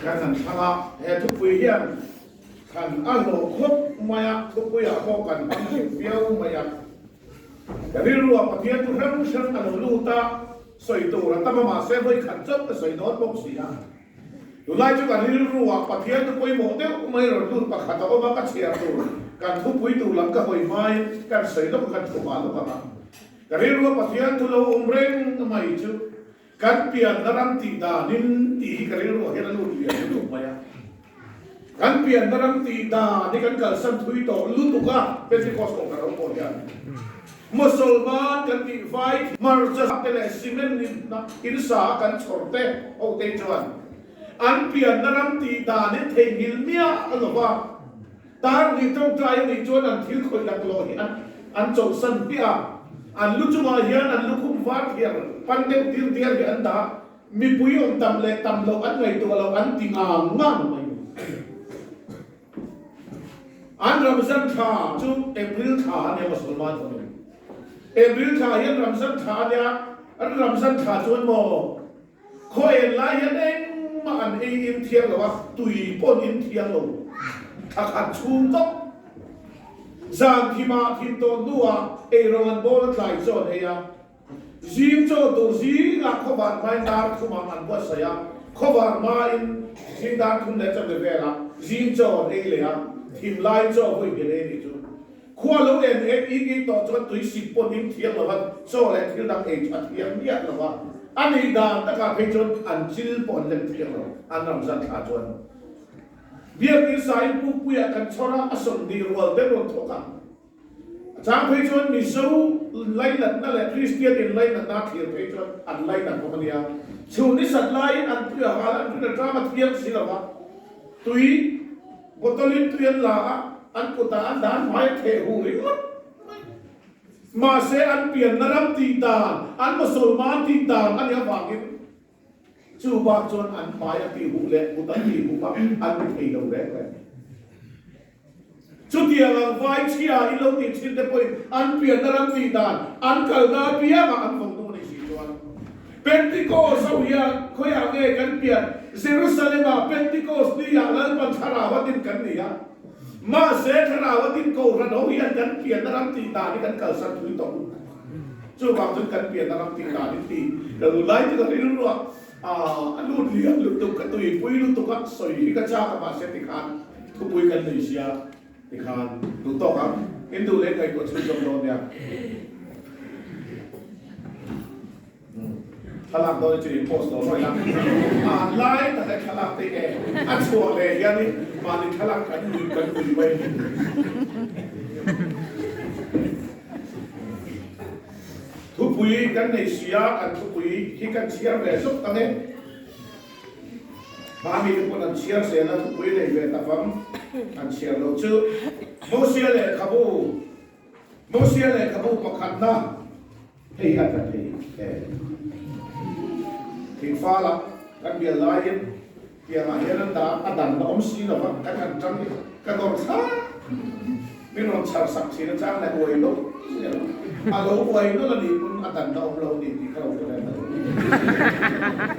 กันนั่นทางทุกปีเฮียนกันอันโลคบมาทุกปีอ่ะพอกันบางทีเบี้ยวมาแต่ที่รู้ว่าประเทศทุกครั้งฉันอันรู้ตาสวยตัวแล้วตั้งมาเส้นไว้ขัดจบก็สวยโน้ตบอกเสียอยู่ไล่จุกันที่รู้ว่าประเทศทุกปีหมดเดียวไม่รู้ตัวประคัตเอามาก็เชียร์ตัวการทุกปีตัวหลังก็หอยไม้การสวยต้องการถูกมาแล้วกันแต่ที่รู้ว่าประเทศทุกเราอมเร่งไม่จุการเปลี่ยนนรัมตีดานินตีกันที่รู้ว่าเห็นรู้เปลี่ยนรู้ไหมการเปลี่ยนนรัมตีดาในการเกิดสันทุยโตรู้ตัวก็เป็นที่ข้อสงสัยของคนยันมุสลิมกันที่ไฟมาจะทำแต่สิ่งนั้นอินสากันชดเตะโอเตจวนอันเปลี่ยนนรัมตีดาเนี่ยเทงิลเมียอันว่าตาหนีต้องใจหนีจวนอันที่คนดักโลหิอันโจสันเปียอันลุจมาเฮียนอันลุคุมวาดเฮียปันเด็กตีเดียร์อันดามีปุยองตำเล็กตำโลอันไงตัวเราอันติงางมั่งไม่อันรำซันทาจุเอพริลทาเนี่ยมุสลิมคนนึงเอพริลทาเฮียนรำซันทาเนี่ยอันรำซันทาจวนโมคอยไล่ยันเองมาอันเองอินเทียงหรือว่าตุยปนอินเทียงหรอถ้าขัดชูตกจางที่มาทิมโตนัวเอรอนโบลไลโซนเฮียจีมโจตัวจีนักขบารไม่ดาร์คุมาอันวัสยาขบารมาอินจีดาร์คุมเนจังเวลาจีมโจเอเลียทีมไล่โจไว้เบลนี่จูขั้วลูกอีกต่อจนตุยสิบปนอินเทียงหรือว่าโจและที่ดังเองอันเทียงเนี่ยหรือว่าอันนี้ดาตะการเพจนอันจิลปนเล่นเทียงหรออันรำซันขาจวนเบียร์อิสายผู้คุยกันชราอสมดีรัวเดรอนทุกันจางเพจนมิซูไล่หลังนั่นแหละคริสเตียนไล่หลังนักเขียนเพจนอันไล่หลังพวกนี้ชูนิสัตไล่อันเพื่อหาอันเพื่อจะมาเทียงสิละวะตุยบทลินเทียนลาอันกุตาอันดานหมายเทหูริมดมาเสอันเปลี่ยนนรกตีดานอันมุสลิมตีดานอันยังวากินชูบาจวนอันหมายตีหูเละกุตาตีหูบักอันไม่เที่ยวเละเลยชุดเดียวกันไฟเชียร์อิโลติชินเดปอยอันเปลี่ยนนรกตีดานอันเกิดนาเปียมาอันฟงดูในสิจวนเป็นที่โกสาวยังคอยเอาเงินกันเปลี่ยนเซรุซาเลมาเป็นที่โกสนี่อย่างนั้นปัญหาวัดดินกันนี่อะมาเสถนาวัดดินโกระดองยันกันเปลี่ยนนรกตีดานนี่กันเกิดสัตว์ถุยตกจู่บางจุดกันเปลี่ยนนรกตีดานนี่ตีแต่ไล่ที่เราได้รู้ว่าลูกเลี้ยงลูกตุกตุยปุยลูกตุกสอยที่กระชากมาเสติคานทุกปุยกันเลยเชียติคานลูกโตครับเห็นดูเล็กไอ้ตัวชุดจำลองเนี่ยขลังโดยจีนโพสต์ตัวน้อยละไล่แต่ขลังตีเองอันชัวร์เลยยันนี่มาในขลังกันคุยไว้ทุกปุยกันในเชียกันทุกปุยที่กันเชียร์เลยสุดตั้งเองมามีคนอันเชียร์เสียนะทุกปุยเลยเวทฟังอันเชียร์เราชื่อโมเชียร์เลยขบูประคันนะเฮียกันเฮียทิ้งฟ้าละกันเบียร์ไล่เบียร์มาเฮรันดาอดันน้อมสีนะวะกันจังกันโดนช้าไม่นอนชาวสักสีนะจ้างในอวยโลอาโลอวยโลละดีคุณอดันน้อมโลดีที่เขาตัวนั้น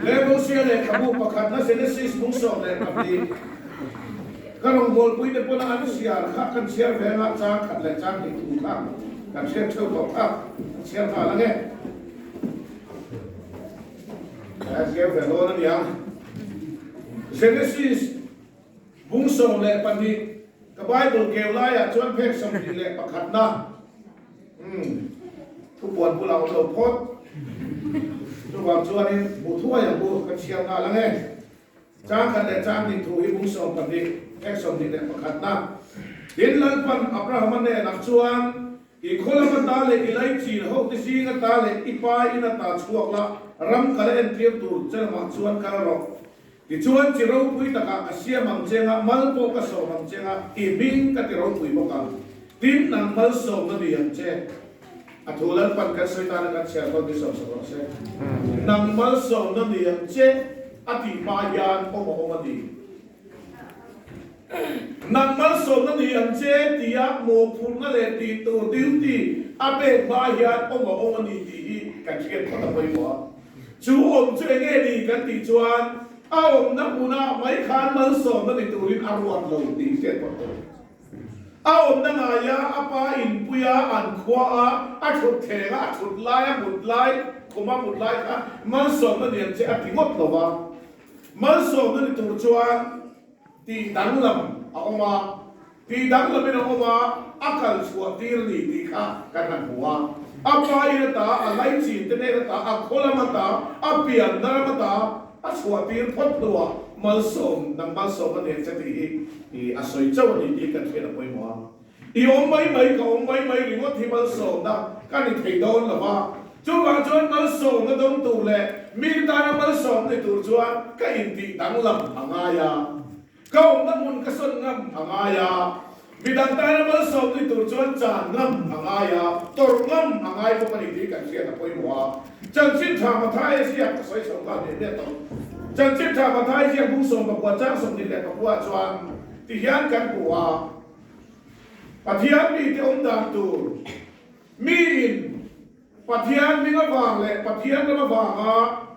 แล้วโมเชียเลยขบูประคันนะเซเลซิสมุสโซเลยกับดีก็ลงบอลปุ้ยเด็กคนนั้นเชียร์ข้ากันเชียร์เวลาจ้างขัดและจ้างที่ถูกข้ามกันเชียร์เท่ากับข้าเชียร์ผ่านแล้วไงเชียร์เวลานั้นยังเซเลซิสมุสโซเลยปันนี้กับไบเบิลเกลไล่ชวนเพชรสมดีเลยประคันนะทุกวันพวกเราเราพดทุกวันชวนนี่บุทั่วอย่างบุกันเชียร์กันแล้วไงจ้างกันแต่จ้างนี่ถูกให้มุสโซปันนี้เพชรสมดีเลยประคันนะเดินลันปันอับราฮัมเนี่ยนักชวนอีกคนละมันตาเลยอีไลจีนเขาที่ซีกันตาเลยอีปายนัตตาชวกละรำกันเอ็นเทียมตูเจ้ามาชวนกันหรอกที่ชวนจิโร่ปุยตะกาเสียมังเจงะมัลโปกโซมังเจงะอีบิงกันจิโร่ปุยบอกกันทีมนังมัลโซนั่นเองเจอัทุลันปันกันสุดท้ายกันเชียร์คนที่สองสองเซนังมัลโซนั่นเองเจอธิบายานโอโมมันดีนังมัลโซนั่นเองเจที่อยากโมพูนั่นเลยที่ตัวดิวที่อาเบกบายานโอโมมันดีที่กันเชียร์คนละไปว่าจูอมช่วยเงี้ยดีกันที่ชวน เอานักบุญไม่ขานมันสอนนั่นตัวรินอารวาเราดีเสียหมดเลยเอานังอายาอปาอินปุยาอันขวาอัดฉุดเทงอัดฉุดไล่บุดไล่คุมาบุดไล่ค่ะมันสอนนั่นเนี่ยจะอธิงดหรอวะมันสอนนั่นตัวจวนตีดังลำเอามาตีดังลำเป็นเอามาอักขลสวดตีรีตีค่ะกันหันหัวอปาอินตาอะไรจีนเตเนตาอักโคลมาตาอเปียนนารมาตาอัสวดตีพดตัวมันสอนนังมันสอนนั่นเนี่ยจะตีอาศัยเจ้านี่ตีกันเทียนไปหมดอีอมไม่ก็อมไม่หรือว่าที่มันสอนนะกันนี่ถีโดนหรอวะจุดบางจุดมันสอนก็ต้องตูเลยมีตามันสอนในตัวจวนก็อินตีดังลำพังอายาก็อมน้ำมันก็สนงำพังอายามีดังตามันสอนในตัวจวนจานงำพังอายาตัวงำพังอายาพวกมันตีกันเสียนะไปหมดจังสิ้นทางมาท้ายเสียก็ใส่สงการเนี่ยต้องจังสิ้นทางมาท้ายเสียผู้ส่งกับว่าจ้างส่งนี่แหละกับว่าจวนที่ยันกันปัวปฏิญาณมีที่องค์ดำตูมีอินปฏิญาณมีก็ฟังเลยปฏิญาณก็ฟัง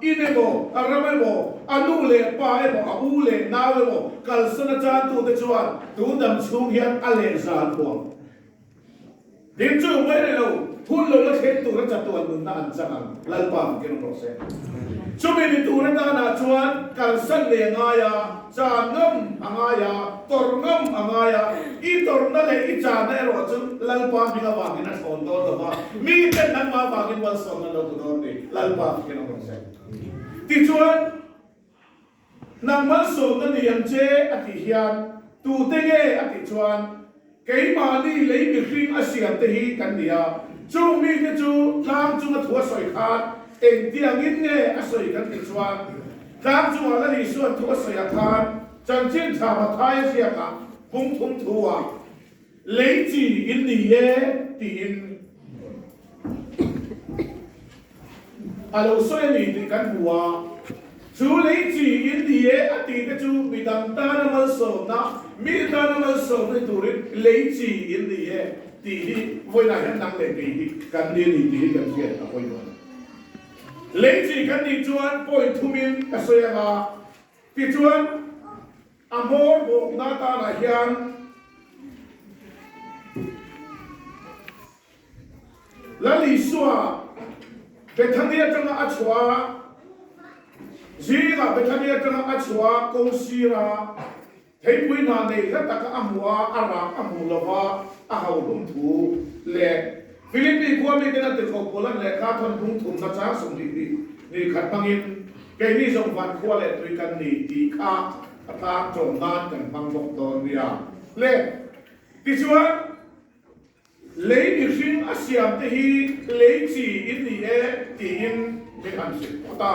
อินเอโบอะไรไม่โบอนุเลปาเอโบอูเลนาเอโบกัลสนจานตูเตจวนตูดำชูเฮียนอเลนซานพวงดินจูไม่ได้เราพูดเลยแล้วเห็นตัวจับตัวมึงน่าอันจังลัลปังกินโรเซ่ช่วงนี้ตัวนั้นน่าชวนกัลสันเลงายาจานงมอ่างายาตอร์งมอ่างายาอีตอร์นั่นเลยอีจานเนี่ยเราจะลัลปังกินว่ากินนั่นคนโตตัวว่ามีแต่นั่นมาว่ากินวันสองนั่นเราตัวนี้ลัลปังกินโรเซ่ที่ชวนนางมันสองนั่นยังเจอธิเฮียนตูเตเกอธิชวนเกี่ยมานี่เลยมีครีมอาเซียนเตหีกันเดียจูมีqueจูลามจูมาถัวสอยขาดเอ็งเตียงอินเนี่ยอาศัยกันติดชวนลามจูอะไรนี่ส่วนถัวสอยขาดจันจินชามาท้ายเสียกันพุ่งทุ่งถัวเลยจีอินนี่เย่ตีนอาลูส่วนนี้ที่กันหัวจูเลยจีอินนี่เย่อตีqueจูมีดังตานมันสมนะมีตานมันสมในตัวนี้เลยจีอินนี่เย่ตีวันไหนนั่งเล่นตีกันดีนี่ตีกันเสียนะวันนั้นเล่นจีกันดีจวนปอยทุ่มินก็เสียละที่จวนอโมร์บอกหน้าตาหลายอย่างแล้วลิสัวเป็นทันเดียจังอาชัวจีก็เป็นทันเดียจังอาชัวกงซีระเฮ้ยปุยนาเนี่ยแล้วตะก็อมัวอารักอมูลวะอาหาวุ้งถูเล่ฟิลิปปินส์กว่ามีแต่นั่นติดขบวนเล่ข้าทนพุ่งถุงมาจ้าส่งดีนี่ขัดบังอินแกนี่ส่งฟันขั้วเล่ตุยกันนี่ดีข้าตาจงนานกันบังบกตอนเดียเล่ที่ชัวเล่ดิชิงอาเซียนที่ฮีเล่จีอินนี่ที่อินเป็นอันสิตา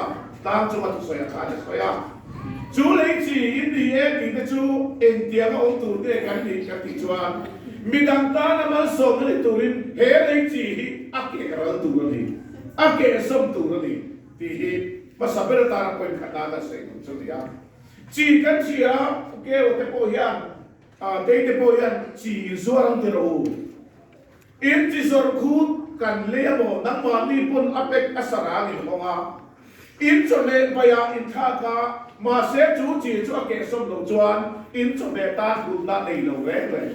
ตามจังหวัดสุยาขาจะสุยาจูเล่จีอินนี่ที่ก็จูเอ็นเดียก็องตูเด็กกันนี่กันที่ชัวมีดังตานามันส่งในตัวรินเฮเล่จีอักเกะรันตัวนี้อักเกะสมตัวนี้ที่ฮีมาสับเปลือกตาเป็นขนาดเสียงสุดยอดจีกันจีอ่ะเกี่ยวกับโพยันเด็กโพยันจีส่วนที่เราอินจีส่วนคูดกันเลี้ยบนักมาลีปุ่นอเปกอัสราลิของอ่ะอินจนเล่ไปอ่ะอินท่ากามาเสียจูจีจูเกะสมลงจวนอินจนเล่ตาคุณนั่นในโลกเลย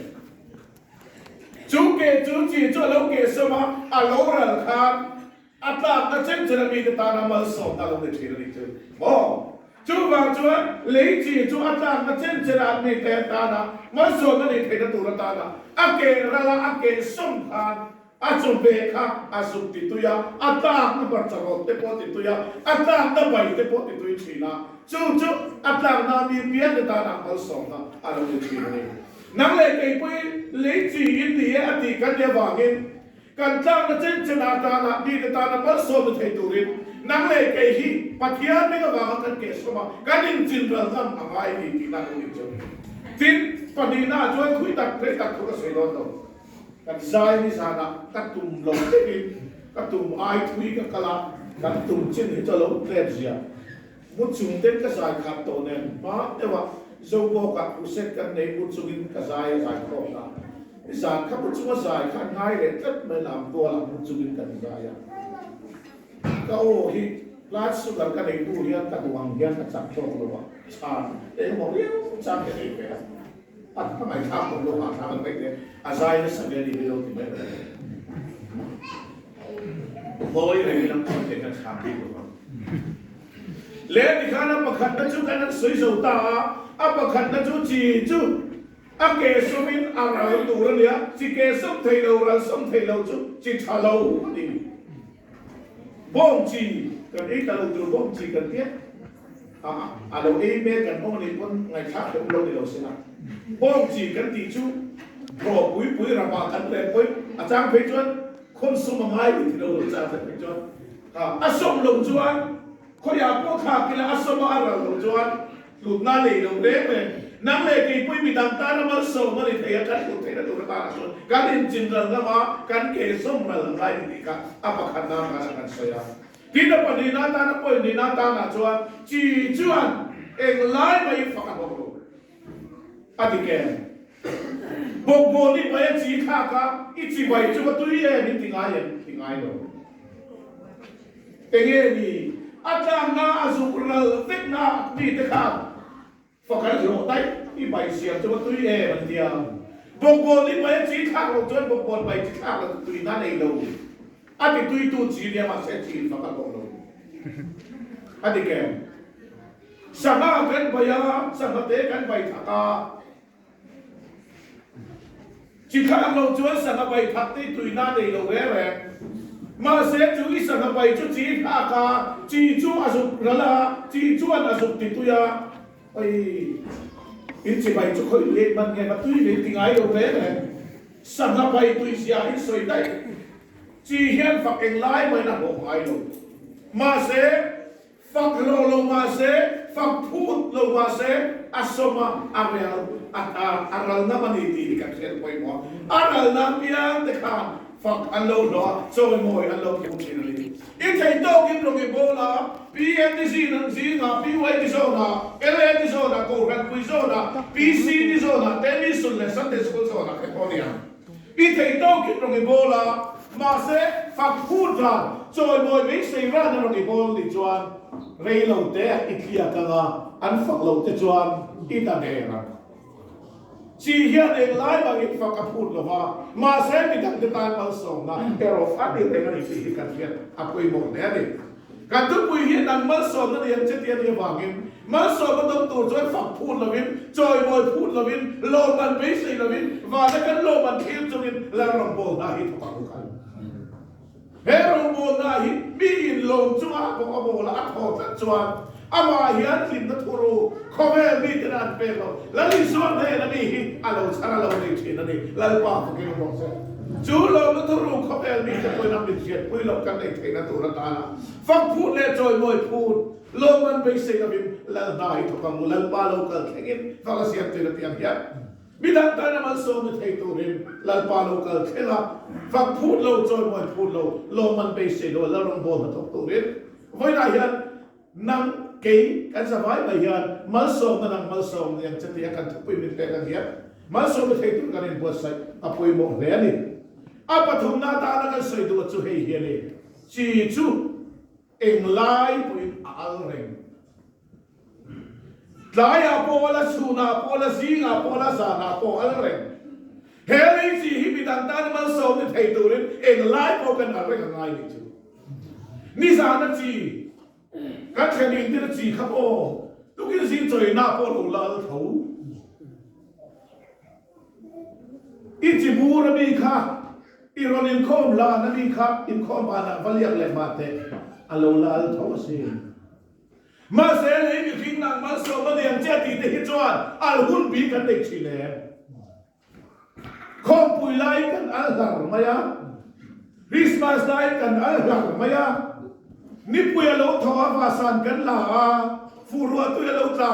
จูเกะจูจีจูโลเกะสมาอัลโลรัลคานอัตตาก็เช่นจะมีตานามัลส่งตาลงในชีวิตจูโอ้จูบางจูเลยจีจูอัตตาก็เช่นจะมีแต่ตานามัลส่งนั่นเองที่ตัวตานาอักเกะระละอักเกะสมคานอาจุเบค่ะอาสุติตุยาอัตตาไม่ปัจจุบันเตปติตุยาอัตตาไม่ไปเตปติตุยชีนาจูอัตตานามีเพียงตานามัลส่งนะอันนี้ชีวิตนั่งเลยไอ้ปุ้ยเลยจีอินเดียอดีกันเดียบางเงินกันจ้างเช่นชนะตานาดีตานามัลส่งในตัวรินนั่งเลยไอ้ฮีปัทยาไม่ก็วางกันเกศมากันอินจินรัลซัมอะไรนี่ที่นั่งอยู่จุดจินปนีน่าช่วยคุยตัดเรื่องตัดทุกสิ่งโน้ตกันใจนี่สานะกัดตุ่มลงเต็มกัดตุ่มไอทุยกับกะลากัดตุ่มชิ้นที่จะลงเต็มเสียมุดจุ่มเต็มกระสายขาดตัวเนี่ยมาแต่ว่าโจโบกับอุเซกันในมุดจุ่มกระสายสายครอบนะสารขับมุดจุ่มสายขันง่ายเลยจัดไม่ลำตัวละมุดจุ่มกันสายก็โอ้ฮิลาสุดแล้วกันในตู้เฮียนกัดวังเฮียนกัดจับโชคเลยวะ ชาเด็กบอกเลี้ยวชาเป็นเองไปอ่ะทำไมทำผมลงมาทำมันไม่เนี่ยอาศัยในสังเกตดีไปลงที่ไม่ได้พอยังไงน้ำคนเด็กกันชาดีกว่าเลี้ยที่ข้าน้ำประคันนั่นจุกันนั้นสวยสุดตาอัปประคันนั่นจุจีจุอักเกสุมินอาราตัวเนี่ยจีเกสุเทโลรัสมเทโลจุจีชาโลนี่บ้องจีกันไอ้ตาลุตัวบ้องจีกันเนี้ยเราเอเมกันพวกนี้คนไงชักเดี๋ยวเราเดี๋ยวสินะบ้องจีกันตีจูโผล่ปุยระบาดกันเลยปุยอาจารย์เพชรคนสมังไงที่เราอาจารย์เพชรอาสมลงจวนเขาอยากพวกข้ากินอาสมอะไรลงจวนหลุดน้าเลยลงเล็กเลยนั่งเลยกี่ปุยมีดังตาน้ำมันส่งมาในเทียกันหลุดเทียนตัวตาส่วนการเล่นจินตนาการการเกศส่งมาหลังไรนี่กันอาปะขันน้ำกันเสียที่นั่นปนีนาตานั่นปนีนาตาหน้าจวนจีจวนเองไล่ไปฝักบอกลูกอดีแกบอกโบนี่ไปจีข้าก็อีจีไปจุกตุยเอ็นี่ทิ้งไงเลยเองนี่อาจารย์น่าสุกเราเด็กน่าดีเด็กข้าฝักกันอยู่ได้อีไปเสียจุกตุยเอ็มันเดียวบอกโบนี่ไปจีข้าเราจวนบอกโบไปจีข้าเราตุยนั่นเองลูกอดีตุยตูจีเนี่ยมาเสียจีฝักกันบอกลูกอดีแกสังฆกันไปยาสังฆเตกันไปทักาจีข้าเราจวนสังฆไปทักที่ตุยนั่นเองลูกเร่มาเสียจุยสังฆไปจุจีข้ากาจีจูอาสุระละจีจวนอาสุติตุยาไอ้อินจีไปจุคอยเลี้ยมันไงมาตุยเลี้ยงที่ไงลูกเร่สังฆไปตุยเสียอินสวยได้จีเฮียนฝักเองไล่ไม่น่าบอกไงลูกมาเสียฝักเราลงมาเสียฝักพูดลงมาเสียอาสมาอะไรอะไรน้ำมันดีกันเสียไปหมดอะไรน้ำยังเด็กข้าฝักอันโลดอ่ะโซ่มวยอันโลดคุ้มชินเลยอีกที่โต๊ะกินตรงนี้โบราณพีเอ็นดีซีนั่นซีนะพีไวดีโซนะเอลเอ็นดีโซนะโกรันคุยโซนะพีซีดีโซนะเทนนิสสุดเลยสันเดสกุลโซนะแค่พอเนี่ยอีกที่โต๊ะกินตรงนี้โบราณมาเสฝักพูดกันโซ่มวยไม่ใช่ร้านตรงนี้โบราณดิจวนเรื่องเราเตะอีกอย่างกันอ่ะอันฝักเราจะจวนอีตาเดรักชีเฮียนเองไล่บางอีกฝักพูดกันว่ามาเสมีดังจะตายมาส่งนะแต่เราฟัดเรื่องอะไรที่กันเพียรอับไปหมดแล้วนี่การทุกปุยเฮียนดังมาส่งนั่นเองจะเตียนเรียบางอินมาส่งก็ต้องตัวจอยฝักพูดละวินจอยมวยพูดละวินโลมันไม่ใช่ละวินว่าแล้วกันโลมันเทียมจวินแล้วรำโบนาฮิตฝักกันเฮรำโบนาฮิมีอินลงจัวบอกอโบละอัดหอดจัวอามาเฮียนลินนัทุรุคอมเมมีกันอันเป็นเราแล้วนี่ส่วนไหนนั่นนี่อาเราชาเราในเชนนั่นนี่แล้วป้าพวกเราบอกเสร็จจูเรานัทุรุคอมเมมีจะไปนำดิเชียนไปเรากันในเทนัตุรตาละฟังพูดและจอยมวยพูดโลมันไปเสียบินแล้วได้ทุกคำแล้วป้าเราเกิดแข่งฟังเสียงเตือนเตียงเฮียมีดังแต่นั้นมันโซมเทตุรินแล้วป้าเราเกิดแข่งละฟังพูดเราจอยมวยพูดเราโลมันไปเสียด้วยแล้วรำโบมาทุกตุรินไว้ได้เฮียนั่งเก่งกันสบายไปเฮียมาส่งนั่งมาส่งยังจะเตียกันทุกปีมีแต่กันเฮียมาส่งไปที่ตุกันในบัวใส่อภัยมองเรียนี่อาปฐุมนาตานักันสวยตัวจุเฮียนี่จีจูเอ็งไล่ปุยอัลเร่งไล่อาโปละสูนาโปละซีนาโปละซานาโปอัลเร่งเฮลิจีฮิบิดันตานมาส่งไปที่ตุรินเอ็งไล่โปกันอัลเร่งไงนี่จูนิสานะจีกันแค่นี้ที่จะจีครับโอ้ทุกอย่างสิ่งใจน่าปวดหัวละเท่าอีจิบูระมีค่ะอีรอนินคอมลานะมีค่ะอินคอมบานะฟัลเลียกเลยมาเตะอัลลอฮ์เท่าสิมาเสเลยมีทิ้งนางมาสอบมาเรียนเจ้าตีเตหิจวนอัลฮุนบีกันเด็กชีเลคอมปุยไลกันอัลฮาร์มายาริสมาสไลกันอัลฮาร์มายานิปุยโลทวาวาสันกันลาฟูรัวตุยโลตา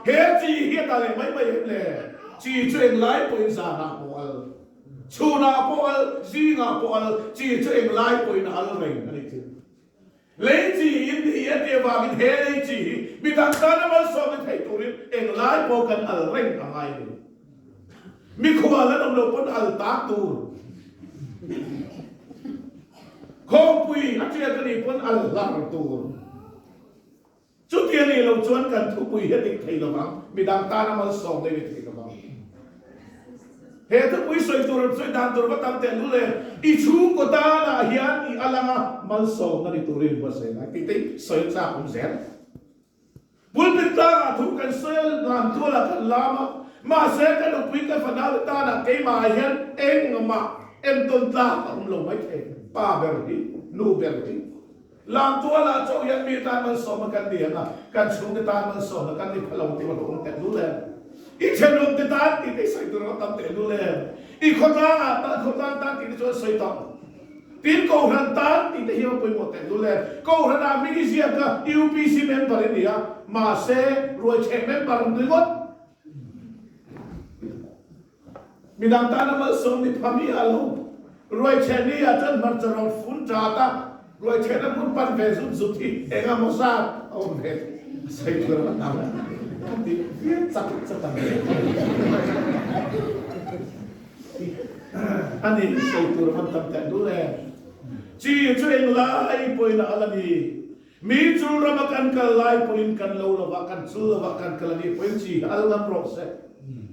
เฮจีเฮตอะไรไม่เห็นเลยจีเจงไลปุยซานาโปอัลชูนาโปอัลซีนาโปอัลจีเจงไลปุยนาอัลเร่งอะไรจีเลจีอินเดียเทวามินเฮเลจีมีทางการมาสอนให้ตุรินเองไลโปกันอัลเร่งอะไรมีขวานแล้วนำลงบนอัลตาตูคงปุยอาเจียกันนี่พ้นอัลลาห์ตัว จุดที่นี่เราชวนกันทุกปีให้ติดไทยระวังมีดังตาน้ำมันส่งได้ติดระวังเฮ้ทุกปีสวยตัวสวยดังตัวก็ตั้งแต่รู้เลยอีชูก็ตาหน้าเฮียนอีอะไรมันส่งนั่นตัวเรียนภาษาไทยติดสวยจ้าผมเสียบุญเป็นตาทุกกันเสียลำตัวละกันลามาเสียกันอุปกันฝันเอาตาหน้าเกยมาเฮียนเองมาเอ็มต้นตาผมลงไม่เทป้าเบลลี่นูเบลลี่ลำตัวละโจยันมีตามันส่งมากันเดียนะกันชุ่มตามันส่งมากันที่พลังที่มันลงแต่รู้เลยอีเชนนตาที่ได้ใส่ตัวเราตั้งแต่รู้เลยอีคนละตาคนละตาที่ได้ช่วยใส่ต้องทีมโกหันตาที่ได้เหี่ยวไปหมดแต่รู้เลยโกหันอามินิเซียกับ UPC เมมเบอร์เนี่ยมาเซ่รวยเชนเมมเบอร์นึกว่ามีดังตาน้ำมันส่งที่พามีอารมณ์รวยเชนนี่อาจารย์มันจะรอดฝุ่นจ้าตารวยเชนนั้นมันปั่นเวสุดสุดที่เองอาโมซาเอาเห็ดใส่ตัวเราตั้งดีสักอันนี้ใส่ตัวมันตั้งแต่ดูแลจีช่วยไล่ปอยน่ะอะไรนี่มีจุลรำกันกันไล่ปอยกันเราละว่ากันสู้ละว่ากันกันนี่ปอยจีอัลลัมโรเซ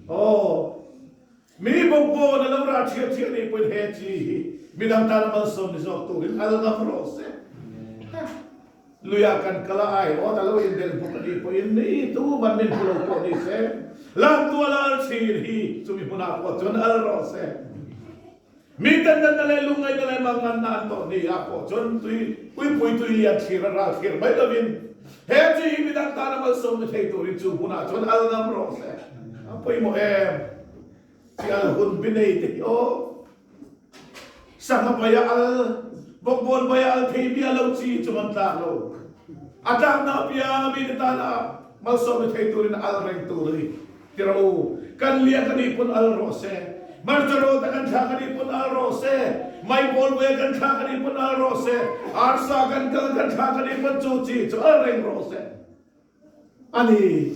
โอ้มีบุกโบนั่นเราราเชียร์นี่ปอยเฮจีมีดังตาน้ำมันส่งนี่สองตัวอัลลัมโรเซลุยakan kelai oh kalau yang del bukan di poin itu manin pulau poin se lam tua lal siri sumi puna po jon al rose mitan dan dalai lungai dalai mangan na to ni apo jon tui pui tui lihat sira ra sir bai lavin heji midang tanam al som thei to ri chu puna jon al nam rose apo mo si al hun binei te o sama baya al bokbon baya al thei al chi chuman ta lo Adam na pia mi tala Malsawmna thei turin al reng turi tirau kan lia kan ipun al rose marjaro ta kan tha kan ipun al rose mai bol we kan tha kan ipun al rose arsa kan tha kan ipun chuchi chu al reng rose ani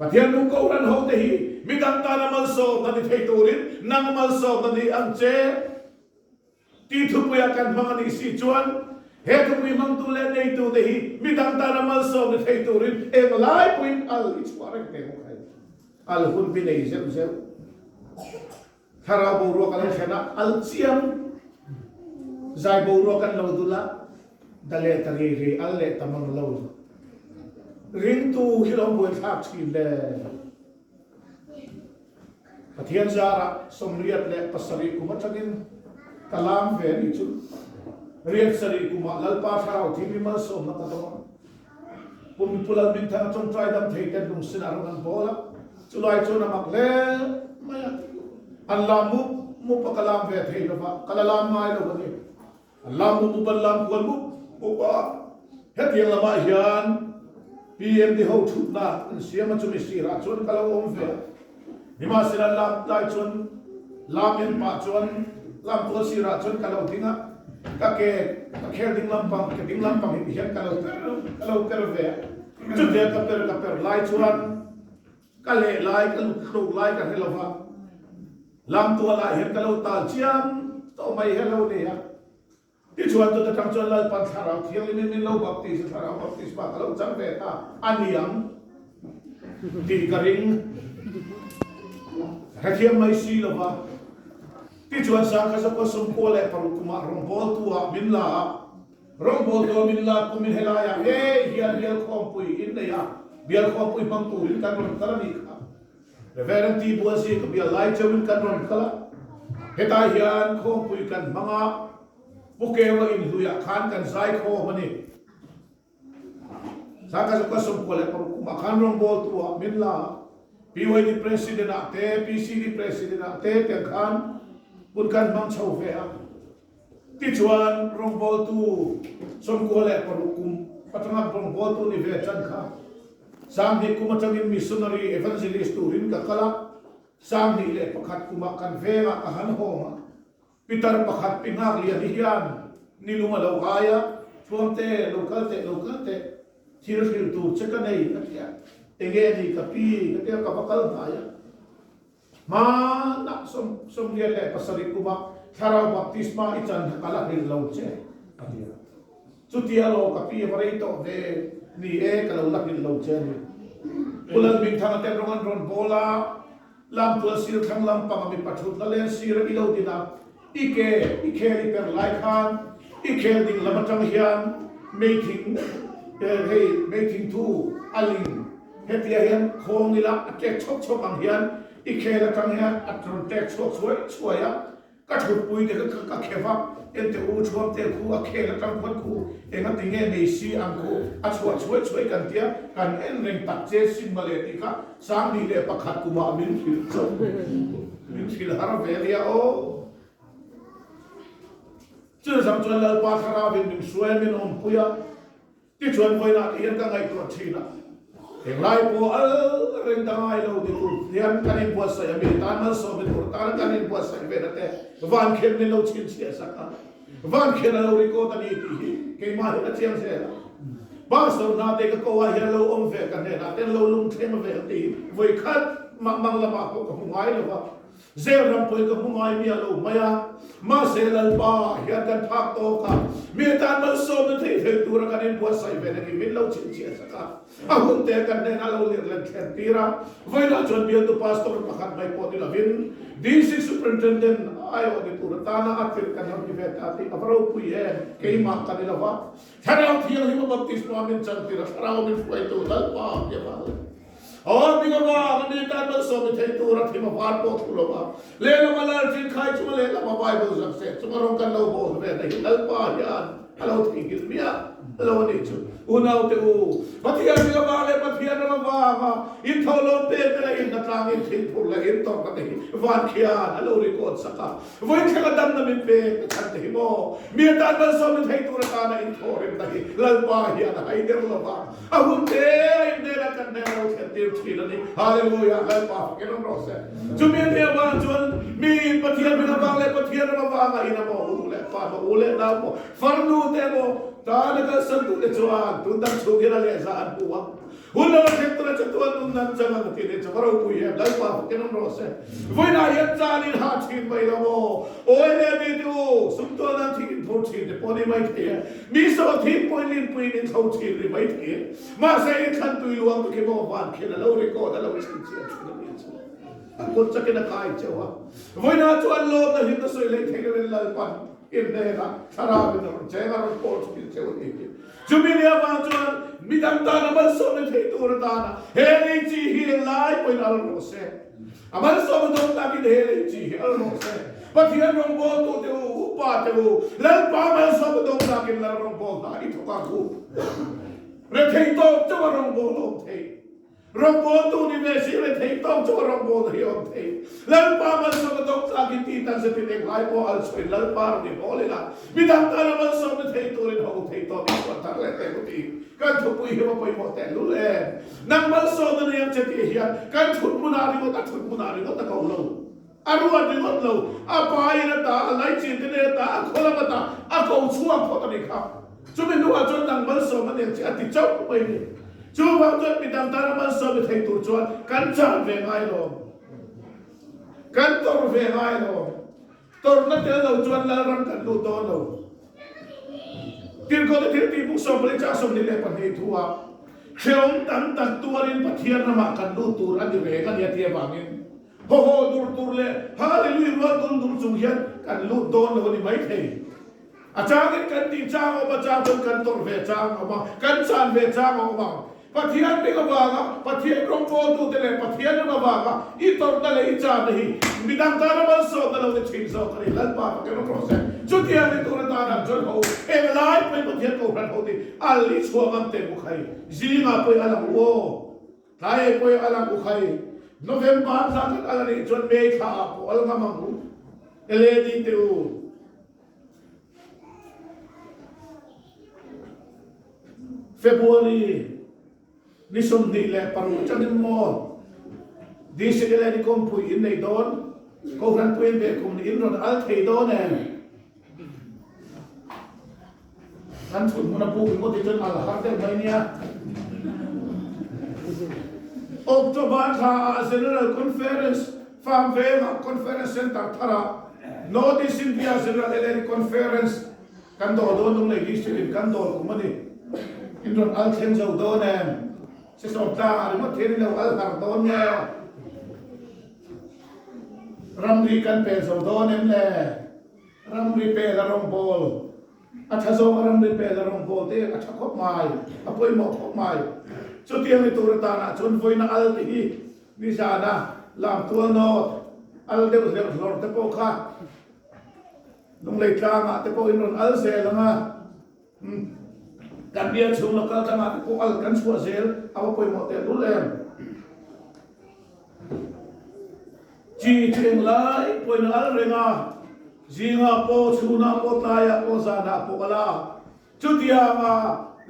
pathian nu ko ran ho te hi mi dang ta na Malsawmna ni thei turin nang Malsawmna ni ang che ti Thupui kan mangani si chuan he Thupui mang tu le nei tu de hi mi dang ta na Malsawmna thei turin em lai puin al ichwarek te ho khai al hun bi nei se thara bo ro kan chena al chiam zai bo ro kan lo dula dale tari ri al le tamang lo ring tu hilom bo thak chi le pathian zara somriat le pasari kuma chagin kalam ve ni chu riat sari kuma lalpa tharau thimi Malsawmna ka do pum pulal min thang chon trai dam thei kan dum sin aron bola chulai chona mak le maya Allah mu pakalam ve thei ba kalalam mai lo ni Allah mu ballam kual mu ba het yang lama hian PM di ho thut na siama chumi sira chon kalawom ve nima sira lam dai chon lam en pa chon lam to sira chon kalaw dinga kake ding lampang ke ding lampang hian kalau ve chu de kaper lai chuan kale lai kalu khru lai ka helova lam tua la hian kalau ta chiam to mai hello ne ya ti chuan to tang chuan lal pan tharau thiang min lo baptis ba kalau chang ve ta aniam ti karing hathiam mai si lova ti chuan sa ka sa pasum ko le paru kuma rombol tua min la kumin helaya he hian khom pui in ne ya bial khom pui mang tu in kan ron kala ni kha reverend ti bua si ka bial lai chawin kan ron kala heta hian khom pui kan manga pukewa in huya khan kan sai kho mani sa ka sa pasum ko le paru kuma kan rombol tua min la PYD president ate PCD president ate te khan pun kan mang chau ve a ti chuan rombol tu som ko le parukum patanga rombol tu ni ve chan kha sam ni kuma changin missionary evangelist tu rin ka kala sam ni le pakhat kuma kan ve ma ka han ho ma pitar pakhat pingak lian hian ni luma lo kaya thuamte local te thir tu cheka nei ka tia enge ni ka pi ka tia ka bakal kaya ma na som dia le pasari kuma tharau baptisma ichan kala ni lo che atia chutia lo ka pi varai to de นี่ก็เราลักนี่เราเจนอุลันบินทางเต็มร้อนร้อนโบลาลำตัวสิลทั้งลำปังมีปัจจุบันเล่นสิลอีโลดินาอีเกอีเป็นไลค์ฮันอีเกดิ่งลำจังเฮียนไม่ทิ้งไม่ทิ้งทูอลิงเฮตีเฮียนโคงนี่ละเก็บชกอังเฮียนอีเกละจังเฮียนอัตรนเต็กชกช่วยก็ถูกปุยเด็กก็เขฟังเอ็นเตอูช่วงเตะคู่ก็เขละจังคนคู่เอ็งก็ติงเงี้ยไม่ซีอังคู่อัช่วยกันเดียกันเอ็นเร่งตัดเจสินมาเลยที่ก็สามนี่เลยประคัดกูมามินฟิลจบมินฟิลฮาร์เวรียโอเจ้าสามจวนเลปาคาราบินมินสวยมินอมปุยที่ชวนคอยนัดเอียนก็ไงตัวทีน่ะเห็นไรปัวเร่งตั้งไงเราดิคุณเรียนกันเองปัวใส่อเมริกันมันสอบเป็นตัวตานกันเองปัวใส่เป็นอะไรวันเขียนในเราชินเสียสักการวันเขียนเราริโกตันอีทีเกี่ยมาเห็นเชียงเสียบางส่วนนาเด็กก็ว่าเห็นเราอมเฟกันเนี่ยนะแต่เราลุงเทมเวตีไว้คัดมังละมาก็คงไว้เลยว่าเซลล์รำพูดก็คงไว้มีอะไรไม่อะมาเซลล์บ้าเห็นกันพักโตกันมีแต่มันสอบเป็นที่ตัวกันเองปัวใส่เป็นอะไรไม่เราชินเสียสักการอาหุ่นเตะกันเนี่ยนะเราเรียนเล่นแข่งตีระไว้เราจนเบียดตัวพาสตอร์ประคันไม่พอที่เราวินดีสิสุปรินเทนเดนไอ้วันนี้ตัวตาหน้าอัดเป็นกันทำที่เวทอาทิตย์อัปเราคุยเองเกี่ยมากันนี่ละวะถ้าเราเที่ยวที่มาบัพติศมาเป็นจันทร์เราเป็นไฟตัวนั้นป้าเกี่ยวกับอ๋อมีก็ว่ามันนี่การมันสอบเป็นตัวรัฐที่มาพาดโตทุลว่าเลี้ยงมาแล้วจริงใครช่วยเลี้ยงมาไว้ดูสักเสร็จสมรองกันเราโบสถ์เป็นอะไรนั้นป้ายันเราทิ้งกินเมียเราเนี่ยจุอุณาเตอูปฏิญาณก็ว่าเลยปฏิญาณก็ว่าอินทอลเตะเป็นอินตะตางอินทิ้งพูดเลยอินตอกกันเองวันเขียนเราเรียกว่าสักการวันเขียนดำน้ำมันเป็นขันติโมมีแต่มันสอบเป็นให้ตัวตาในอินทอร์เป็นอะไรลัลปาเฮียนะไอเดอร์ลัลปาอาหุ่นเตะเดรักันเดเราเขียนเตรียมทีนั้นนี่ฮาเลลูยาลัลปาเกี่ยวกับเราเสจุมีเดียว่าจวนมีปฏิญาณเป็นอะไรปฏิญาณเป็นอะไรอินาโมอุเลปาอุเลดาวโมฟังดูเตโมตาเนกัสตุเดจวนตุนดังสุกิระเลสานปัวหุ่นเราเช็คตัวจัตุวันตุนดังจังกันที่เดจวารุปุยลัลปาเกี่ยวกับเราเสวันนั้นยันจานินหาชินไปแล้วโมโอ้ยเดบิดูสุดตัวนั้นที่พูดชินเดปอนี่ไม่เที่ยมีสวัสดิ์ปุยลินเขาชินหรือไม่เที่ยมาเสียขันตุยลวงตุกิโมวันเขียนเราเรียกว่าเราไม่ชินเสียชินไม่ชินคนจะกินอะไรเจ้าวะวันนั้นจวนโลกนั้นหินตัวสวยเลยเที่ยเป็นลัลปาอินเดียนะชาราบินเราเจ้าเราโพสต์กินเจ้าเองจุมิเลียมาจวนมีดังตานะมันสมในตัวตานะเฮลิจีฮิไลไปนั่นโรเซ่อามันสมตรงตากินเฮลิจีฮิอัลโรเซ่ปะที่อันรองโบตัวเดียวอุปาเดียวแล้วป้ามันสมตรงตากินแล้วรองโบตาอีทุกข์กูเรื่องที่โตจะว่ารองโบลงเทรองโบตัวนี้ไม่ใช่เรื่องที่โตจะว่ารองโบที่ยอมเทแล้วป้ามันสมตรงตากินที่ตั้งสติเด็กไล่โบอัลสวยแล้วป้าเนี่ยโบเลยนะมีดังตานะมันสมในตัวเลยเขาเทตัวนี้ก็ทั้งแหล่แต่ก็ดีการทุบปุยหัวไปหมดแต่รู้เลยนังมันสมในยังจะที่เฮียการทุบมุนาริโกตัดทุบมุนาริโกตะเขาเราอารุณริโกเราอาปายนะตาอะไรจีนเนี่ยตาคนละตาอาเขาช่วงพอตอนนี้ครับจุดเป็นดูว่าจนนังมันสมมันยังจะติดเจ้าไปเนี่ยจุดว่าจนมีดังตามันสมในตัวจวนกันจานเวงไงเรากันตัวเวงไงเราตัวนั้นเจอเราจวนแล้วรังกันดูตัวเราที่เขาจะที่ผู้สมบริจาคสมนิเลปนิทัวเชื่อมตันตัวรินปะเทียนนมากันดูตัวรันดีเวกันยาเทียบางินโฮดูเลยฮาเลลูยาดูจุงเฮียนกันลูโดนเลยไม่เทอาจารย์กันตีจ้างออกมาจ้างกันตัวเวจ้างออกมากันสานเวจ้างออกมาปะเทียนไม่ก็ว่าปะเทียนรองโบตูเตเลปะเทียนไม่ว่าอีตัวนั่นเลยจ้างนี่มีดังตานะมันสอนนั่นเราชิงสอนกันลัลปาปะกันโปรเซสจุดที่อันนี้ตัวนั้นตานะจนเขาเอเวลาไปปะเทียนเขาพระเขาดีอัลลิชัวมันเต็มบุคายจีงาไปอัลลังโวไทยไปอัลลังบุคายโนเวมบาร์สักอัลลังจนเมฆาปอัลลังมังคุเอเลดีเตอูเฟบรุรีนิสมดีแลปารุจันดิมอดีสิเกเลนิคมพุยอินในดอนก็รันพุยเบคุมอินรอนอัลเทดอนเองนั่นสุดมันพูดว่าที่จนอัลฮัดเดนไปเนี่ยออกจากบ้านข้าเซนเนอร์คอนเฟอเรนซ์ฟาร์มเวลคอนเฟอเรนซ์เซ็นต์ทาระโนดิสินพิอาเซนเนอร์เอเลนิคอนเฟอเรนซ์กันโดนตรงไหนดิสิลินกันโดนคุมันนี่ อินโดนอัลเทนเจ้าโดนเองเสียสองตาหรือว่าเทนเราอัลการโดนเนี่ยรำรีกันเป็นสองโดนเองแหละรำรีเป็นละรองโบลอาชาโซรำรีเป็นละรองโบลเต้อาชาคบไม้อาปุยหมอกคบไม้จุดเตียงในตัวตานะจนฟุยนะอัลที่วิชานะลามตัวโนดอัลเดียวเดียวหลอดเตโปค่ะลงเลยกลางอ่ะเตโปอินโดนอัลเซลงอ่ะกันเดียชุมแล้วก็ทำอะไรพวกอัลกันชัวเซลเอาไปหมดแต่รู้เลยจีเชียงไล่ไปนั่งอัลเรงาจีงาโปชูนาโปตายาโปซานาโปกลาจุดยามา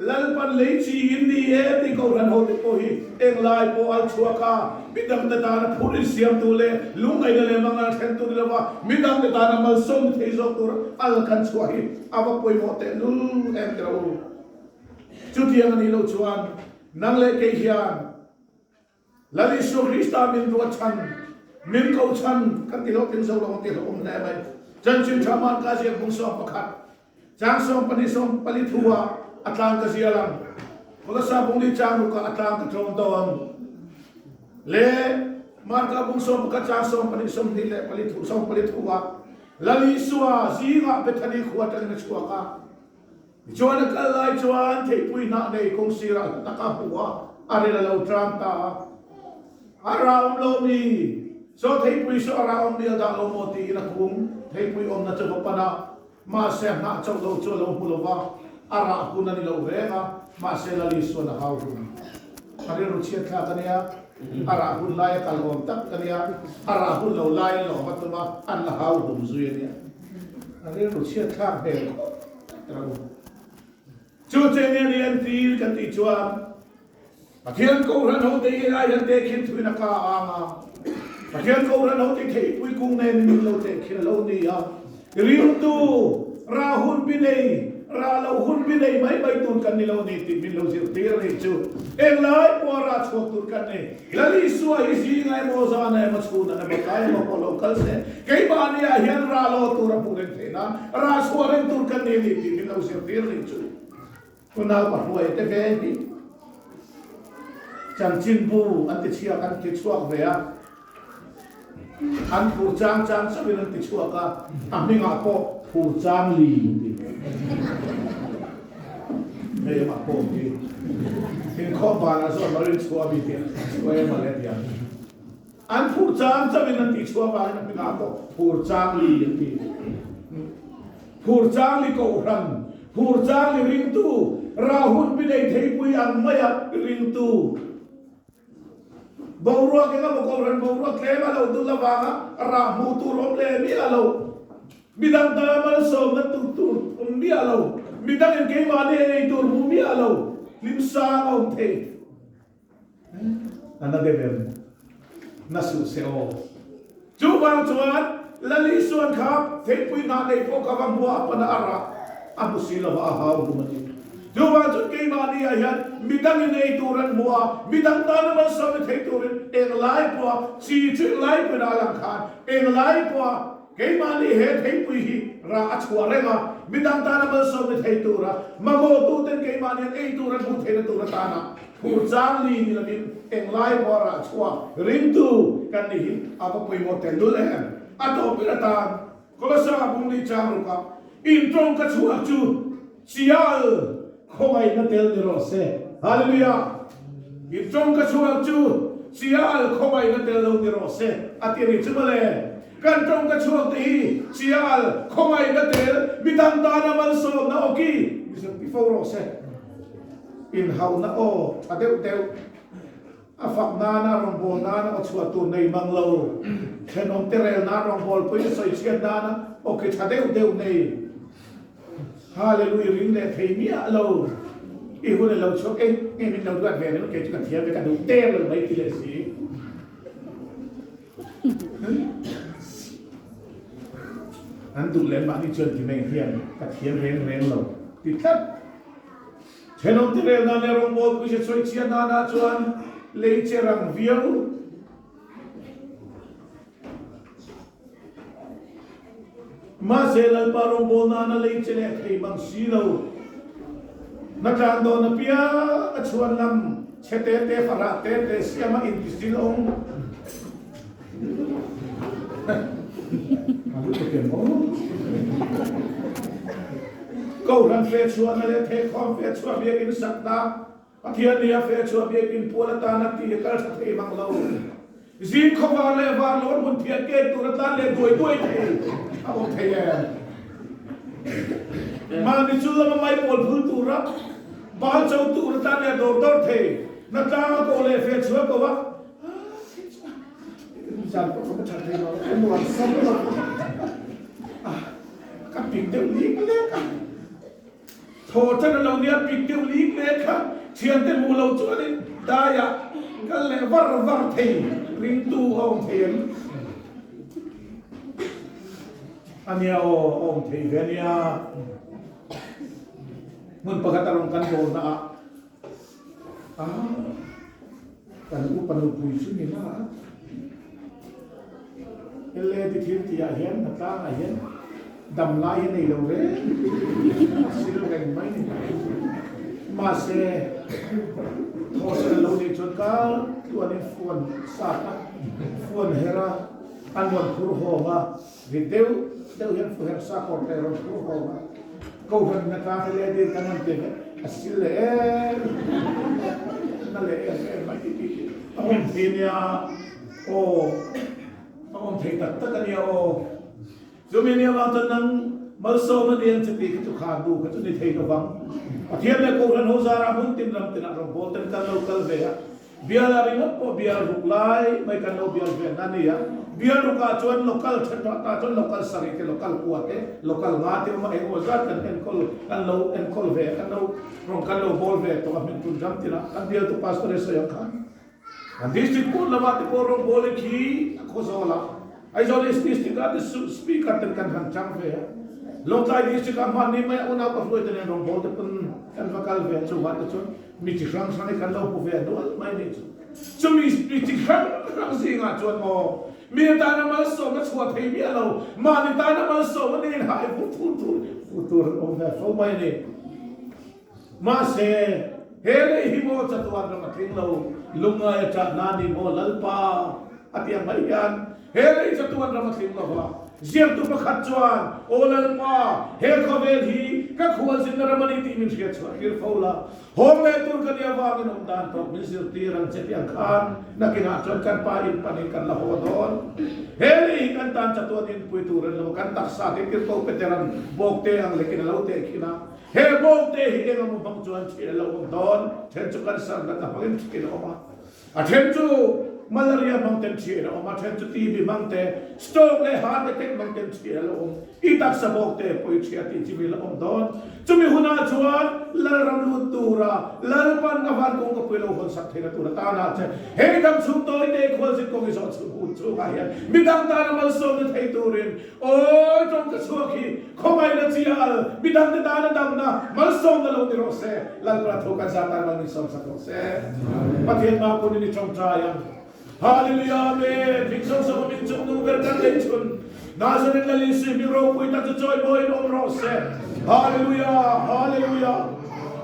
ลัลปันเลยจีอินดีเอติโกรันโฮติโปฮีเอ็งไล่โปอัลชัวกามิดังเตตานะพูดเสียงตัวเล่ลุงไอ้เล่มังงานเห็นตัวเล่ว่ามิดังเตตานะมัลส่งเทจอกตัวอัลกันชัวฮีเอาไปหมดแต่ลุงเอ็งเจ้าจุดyang ini lucuan, nang le kehian, lalu surista min dua chan, min kau chan, kan tilok tinsau long tilok menai, jangan cuma kasih bungsu pakat, jangan som panisom palitua atlang kasih alam, kalau sabung di jangan buka atlang kecontohan, le marga bungsu pakat jangan som panisom dile palitu som palitua, lalu sua zira betani kuat dengan suaka. Jual kalai jual tepui nak deh kongsiran tak apa, ada lalu THUAMTEA, aram lomi, so tepui so aram dia dah lomoti nak kung, tepui om nak coba pana, masih nak coba jual lompulowa, arak aku nani lalu rega, masih lali so nak hau pun, ada ruciat lah kan ya, arak aku layak kalau tak kan ya, arak aku lalu layak lalu betul mah, an hau pun zuinya, ada ruciat lah heh, terus. Cucinya dia tir kan tijuan, bagian kau orang hau deh ayat deh kin tu nak kaanga, bagian kau orang hau deh kei pui kung nen min lau deh kin lau ni ya, riu tu rahun binei, rahun binei mai mai tun kan ni lau ni ti min lau sir tir ni cu, elai pora cuak tun kan ni, lali suai isi ngai moza nai masuna nai bakai mau lokal se, kei bani ahian ralo tu rapuren tena, rasuaren tun kan ni ti min lau sir tir ni cu. Kunal pahuai teventi, jam cinpu anti siak anti cuak bea, an purjang sebelum anti cuak ka, aming apa purjang li, bea apa ni, in kompana so marin cuak bikin, cuak malet ya, an purjang sebelum anti cuak ka, aming apa purjang li, purjang li kau orang. Purjang ring tu, rahun bidai tepui ang maya ring tu. Baurua kita bukan baurua klema lau tu lawanga, ramu tu roble biar lau. Bidang tamal so ngetutur biar lau. Bidang yang kemana itu biar lau. Limsa ngau te. Anda debem, nasu seo. Cuba cuan, lali suan kap, tepui nade pokawang buah pada arah. Aku sila bahau rumati. Jumpa jut kei mani ayat, bidang ini ituran buah, bidang tanaman sampai ituran, englai buah, si cik lai pedalang kan, englai buah, kei mani he pui ra acuarenga, bidang tanaman sampai ituran, mamotu ten kei mani ituran bukan ituran tanah, purjang li ni lagi, englai buah ra acua, rindu kan ni apa pui motel dulen, atau piratan, kalau saya bung di caruka. Introng kecuali tu sial komai natel di rose, haleluya. Introng kecuali tu sial komai natel di rose, atiri cemale. Kantrong kecuali sial komai natel bidang tanah malso na oki, bisa pifau rose. In hau na o, adeu afak nana rombol nana o suatu nei manglau, kenom terel nana rombol punya soisian nana, oke adeu nei. Haleluya ring le themia lo ihun lo chok min lo duat ve no ke kan thia ve ka du te lo mai ti le si an du le ma ni chen ti meng hian ka thien ren lo ti that chenom ti re na le rong bo ku se choi chia na chuan le cherang viau Masih parong bona na late sila kay bang silo Nadaan doon na piya at suwanam che.09.02.2025 farate siya ma-intisilong. Ano ito kaya mo? Kau ran fe chua na le the khom fe chua bia in sakna athian nia fe chua bia in pulata na ti kal sa the mang lo zin khowa le war lo mun thia ke tu na ta le doi the a o the ya ma ni chu la mai pol phul tu ra ba chau tu na ta le do do the na ta ko le fe chua ko wa san ko ko cha the lo mo wa san lo ka ping de li le ka thô chân lâu nia bị tiêu lý lệ khác chiên tên mù lâu chúa đi đa ya cái lệ vợ vợ thì linh tu ông thiền anh yêu ông thầy về nia muốn pakai tarung kan bol na kan aku panu puisi ni lah ele di thiên ti ahian nata ahian đầm lai này đâu đấy xin cảnh mấy này mà sẽ thô sẽ lâu đi chọn cá tuần em phuôn sát phuôn hera ăn một phù hồ mà vì tiêu hiện phù hợp sát còn cái rồi phù hồ mà câu phần người ta phải lên đi cái năm tiền xin lễ nó lễ em mấy cái ông thì nha ông thầy tất tất cả nhiều dù mình yêu vào chân năng Malsawmna điên sẽ bị cái chỗ khá đủ cái chỗ này thấy nó vắng thiên là câu lần hỗ trợ ra muốn tìm làm tiền nào bộ tên căn lâu căn về bia là đi mất có bia rục lại mấy căn lâu bia về nani á bia rục cả chuan local chân đó ta chuan local sari cái local kuat cái local ngã thì mà em hỗ trợ căn lâu em call về căn lâu rong căn lâu ball về tụi mình tụi jam tiền căn bia tụi pastor ấy sẽ khăn anh district court là mà tụi rong ball khi khó sao là ai cho nên district cái speaker tên căn hàng trăm về long tai district amma ni mai una pa foi tene rong bol te pun kan vakal ve chu wat chu mi chi rang sang kan lo pu ve do mai ni chu mi chi rang si nga chu mo mi ta na mal so ma chu thei mi lo ma ni ta na mal so ma ni hai fu tu o ve fo mai ni ma se hele hi mo cha tu an ma thing lo lunga ya cha na ni mo lalpa atiang mai yan hele cha tu an ma thing lo wa ziam tu pakhat chuan olal pa he khovel hi ka khual sin ramani ti min ria chuan kir fola hom le tur kan ya wa min dan to min sir ti ran che piang khan nakina chuan kan pa in pani kan la ho don he le kan tan cha tu din pui tu ran lo kan tak sa te kir ko peteran bok te ang lekin lo te khina he bok te hi engam mo bang chuan che lo don chen chu kan sang na pagin kin oma a chen chu malaria mountain chira o mathen chu TB mountain stroke le heart attack mountain chira lo itak sabok te poi chia ti chimil om don chumi huna chuan laram lu tura lalpan ka van ko pelo hon sak thena tura ta na che he dam chu toi te khol sit ko gi so chu chu ga ya midang ta na mal so ne thei turin oi tong ka chu khi khomai na chial midang te ta na dam na mal so na lo ni ro se lal pra tho ka za ta mal ni som sa ko se pathian ma ko ni chong cha yang Hallelujah, amen. Fixong sa kami chung nung verdanation. Nasa rin lalisi, miro po ita joy boy nung rose. Hallelujah, hallelujah.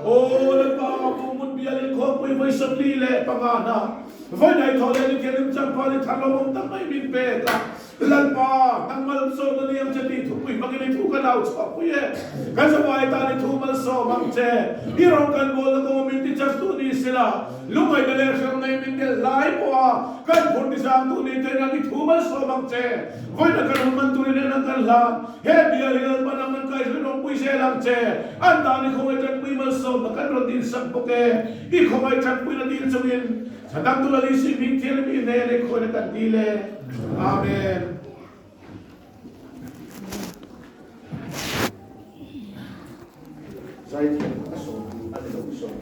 Oh, nagpaka pumun biyalin ko po yung may sablile, pangana. Vanay ko, lenin kinim dyan palit, halomong tamay min peka. Lalpa, ang Malsawmna niyang dyan Thupui, maginito ka na sa Thupui eh. Kasi buhay tani Malsawmna che. Irong kan mo na kuminti dyan tuni sila. Lumay na lesyang na imingil, lai po kan pundi sa ang tuni tayo na Malsawmna che. Koy na kanuman tuni na ng kanlan. He, biyalinan pa naman kayo sinong puy silang che. Ang tani ko ay dyan Malsawmna, kanron din sa buke. Iko ay dyan puy na din sungin. Sa dagtulali si Mintil, minele ko na kandile. Amen. Saya tidak masuk, ada yang masuk.